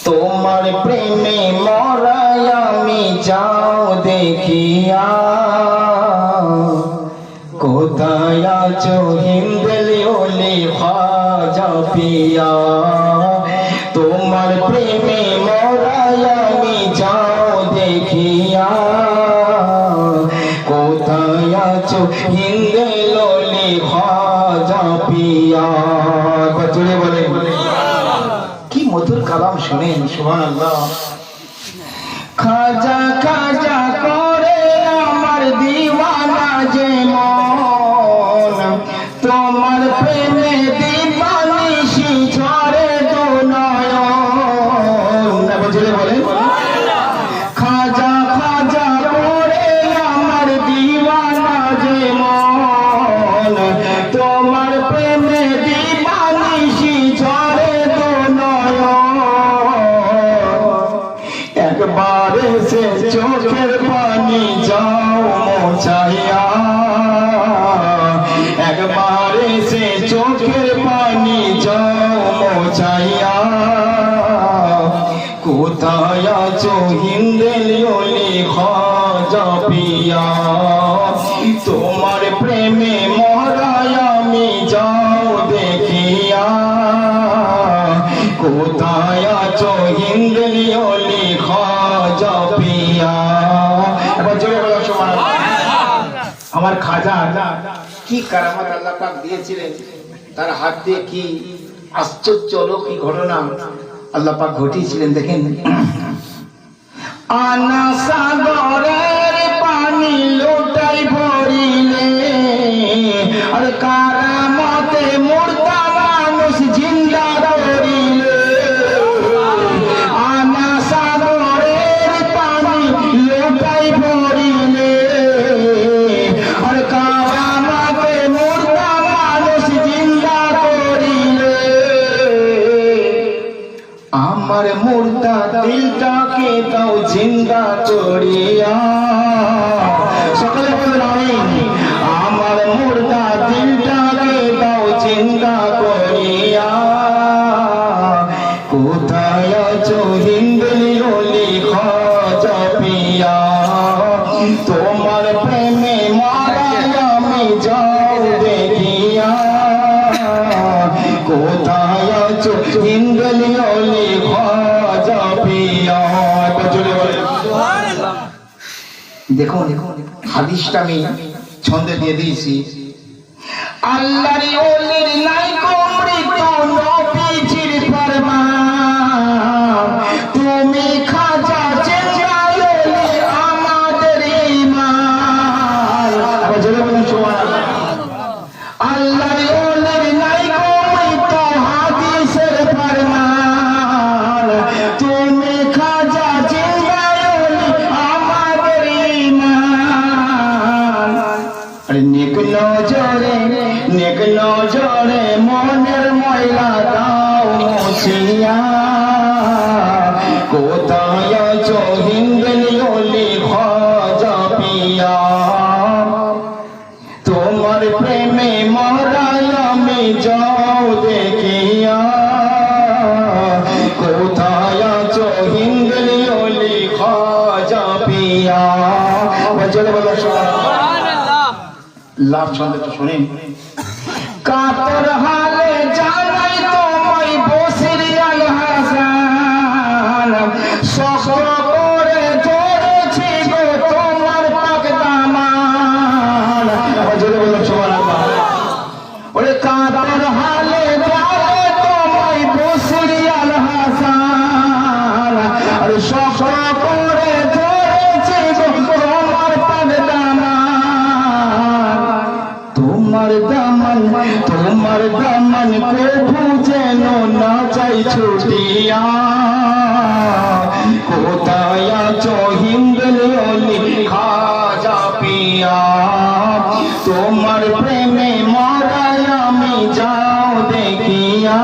তোমার প্রেমে মরাই আমি যাও দেখিয়া, কোথায় আছো হিন্দেলি ওলি খাজা পিয়া। তোমার প্রেমে মরাই আমি যাও দেখিয়া, কোথায় আছো হিন্দেলি ওলি খাজা পিয়া। জোরে বলে কি মধুর কালাম শুনেন, সুবহানাল্লাহ। খাজা খাজা করে আমার দিওয়ানা যে মন, তোমার প্রেমে দিবানিশি ঝরে দু নয়ন। বলে খাজা খাজা করে আমার দিওয়ানা যে মন, তোমার প্রেমে দিবানিশি ঝরে দু নয়ন। একবার সে চোখের পানি যাও মোছাইয়া, একবার সে চোখের পানি যাও মোছাইয়া, কোথায় আছো হিন্দেলি ওলি খাজা পিয়া। তোমার প্রেমে মরাই আমি যাও দেখিয়া, কোথায় আছো হিন্দেলি ওলি খাজা পিয়া। এবার জোরে বলো সুবহানাল্লাহ। আমার খাজা কি কারামত আল্লাহ পাক দিয়েছিলেন, তার হাত দিয়ে কি আশ্চর্য অলৌকিক ঘটনা আল্লাহ পাক ঘটিয়েছিলেন। দেখেন, আনা সাগরের পানি লোটাই ভরিলে, আর কারামতে মুর্দা মানুষ জিন্দা করিলে। আনা সাগরের পানি লোটাই ভরিলে, আর কারামতে মুর্দা মানুষ জিন্দা করিলে। আমার মুর্দা দিলটাকে দাও জিন্দা করিয়া। সকলে বলুন আমিন। আমার মুর্দা দিলটাকে দাও জিন্দা করিয়া, কোথায় আছো হিন্দেলি ওলি খাজা পিয়া। তোমার প্রেমে মরাই আমি যাও দেখিয়া, কোথায় আছো হিন্দেলি ওলি খাজা পিয়া। দেখুন হাদিসটা আমি ছন্দে দিয়ে দিয়েছি। আল্লাহর ওলির নাই কো মৃত্যু, নবীজির ফরমান। তুমি খাজা চেঙ্গালি আমাদের ঈমান। জোরে বলুন সুবহানাল্লাহ। আল্লাহর ওলির নাই কো মৃত্যু, হাদিসের ফরমান। তুমি খাজা চেঙ্গালি আমাদের ঈমান। আরে নেক নজরে মনের ময়লা দাও মুছিয়া, কোথায় আছো হিন্দেলি ওলি খাজা পিয়া। তোমার প্রেমে মরাই আমি যাও দেখিয়া, কোথায় আছো হিন্দেলি ওলি খাজা পিয়া। বলে বলো সুবহানাল্লাহ। লাভ ছন্দটা শুনেন। কাতর হালে জানাই তোমায় বসিরিয়াল হাসান, শক্ত করে ধরেছি গো তোমার পাক দামান। জোরে বলো সুবহানাল্লাহ। ওরে কাতর হালে জানাই তোমায় বসিরিয়াল হাসান, আর শক্ত করে ধরেছি গো তোমার পাক দামান। তোমার দামান প্রভু যেন না চাই ছুটিয়া, কোথায় আছো হিন্দেলি ওলি খাজা পিয়া। তোমার প্রেমে মরাই আমি যাও দেখিয়া,